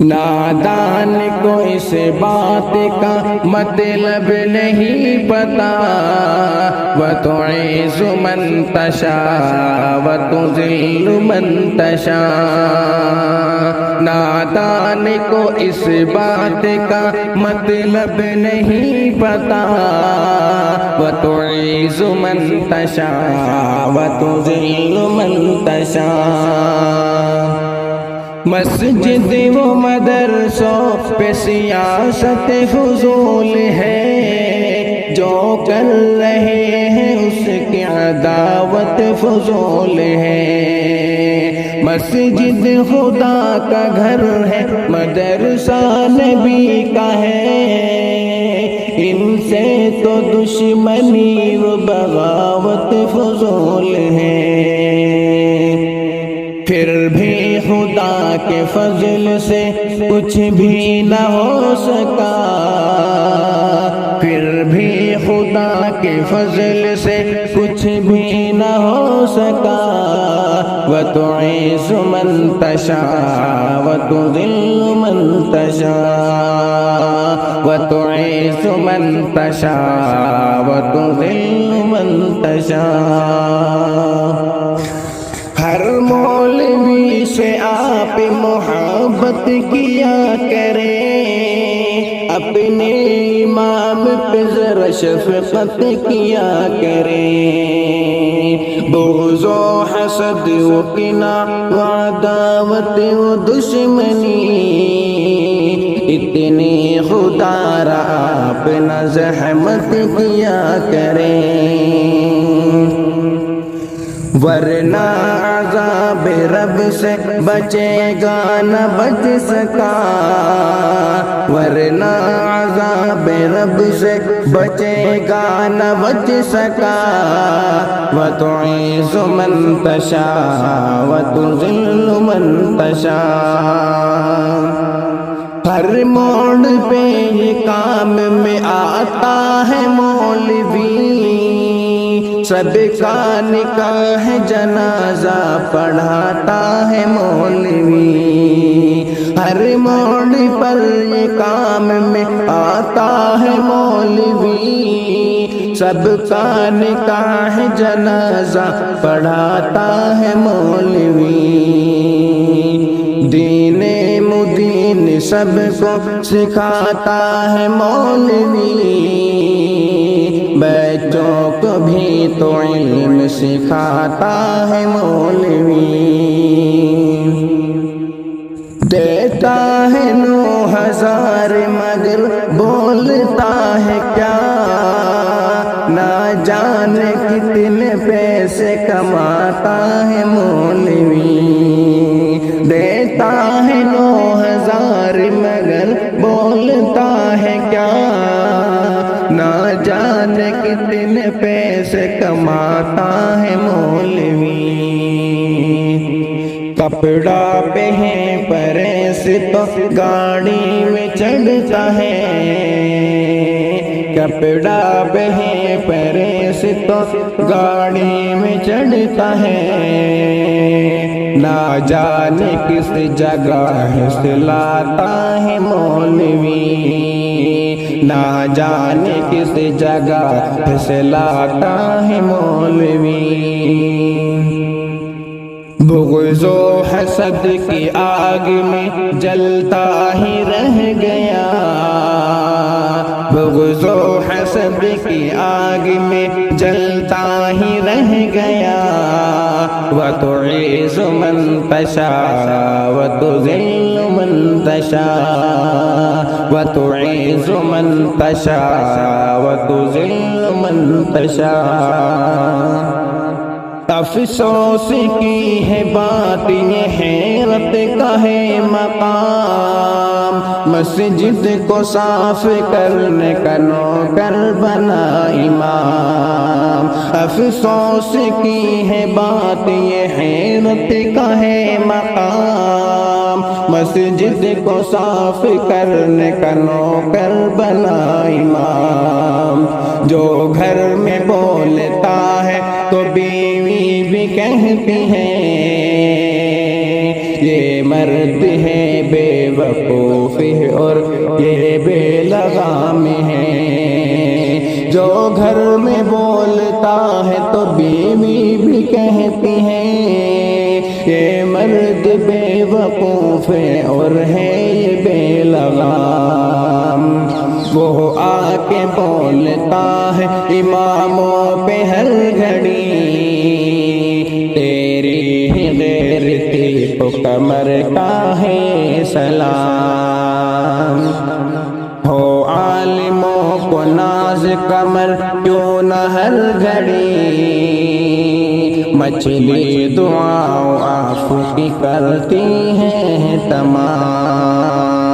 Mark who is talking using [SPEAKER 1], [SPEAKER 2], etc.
[SPEAKER 1] نادان کو اس بات کا مطلب نہیں پتا، وتعز من تشاء وتذل من تشاء۔ نادان کو اس بات کا مطلب نہیں پتا، وتعز من تشاء وتذل من تشاء۔ مسجد و مدرسوں پہ سیاست فضول ہے، جو کر رہے ہیں اس کی عداوت فضول ہے۔ مسجد خدا کا گھر ہے، مدرسہ نبی کا ہے، ان سے تو دشمنی و بغاوت فضول ہے۔ پھر بھی خدا کے فضل سے کچھ بھی نہ ہو سکا، پھر بھی خدا کے فضل سے کچھ بھی نہ ہو سکا، وتعز من تشاء وتذل من تشاء، وتعز من تشاء وتذل من تشاء۔ ہر مولوی سے آپ محبت کیا کریں، اپنے امام پہ ذرا شفقت کیا کریں۔ بغض و حسد و کینہ و عداوت و دشمنی، اتنی خدا را آپ نہ زحمت کیا کریں، ورنہ عذاب رب سے بچے گا نہ بچ سکا، ورنہ عذاب رب سے بچے گا نہ بچ سکا، وتعز من تشاء وتذل من تشاء۔ ہر موڑ پہ یہ کام میں آتا ہے مولوی، سب کا نکاح جنازہ پڑھاتا ہے مولوی، ہر موڑ پر یہ کام میں آتا ہے مولوی، سب کا نکاح جنازہ پڑھاتا ہے مولوی، دین مدین سب کو سکھاتا ہے مولوی، بچوں کو بھی تو علم سکھاتا ہے مولوی، دیتا ہے 9,000 مگر بولتا ہے کیا، نہ جانے کتنے پیسے کماتا ہے مولوی، دیتا ہے 9,000 مگر بولتا ہے کیا، نہ جانے کتنے پیسے کماتا ہے مولوی۔ کپڑا پہنے پریس تو گاڑی میں چڑھتا ہے، کپڑا پہنے پریس تو گاڑی میں چڑھتا ہے، نہ جانے کس جگہ سے لاتا ہے مولوی، نہ جانے کس جگہ سے لاتا ہے مولوی۔ بغض و حسد کی آگ میں جلتا ہی رہ گیا، بغض و حسد کی آگ میں جلتا ہی رہ گیا، وتعز من تشاء وتذل من تشاء، وتعز من تشاء وتذل من تشاء۔ افسوس کی ہے بات یہ حیرت کا ہے مقام، مسجد کو صاف کرنے کا نوکر بنا امام، افسوس کی ہے بات یہ حیرت کا ہے مقام، مسجد کو صاف کرنے کا نوکر بنا امام، جو گھر میں بولتا ہے تو بیوی بھی کہتی ہے، یہ مرد ہے بے وقوف گھر میں بولتا ہے تو بیوی بھی کہتی ہے یہ مرد بے وقوف ہے اور ہے یہ بے لگام۔ وہ آ کے بولتا ہے اماموں پہ ہر گھڑی تیری ہی غیرتی کو کمر کا ہے سلام۔ ہو عالموں کو ناز کمر کیوں نہ ہر گھڑی مچھلی دعاؤں آنکھوں کی کرتی ہیں تمام۔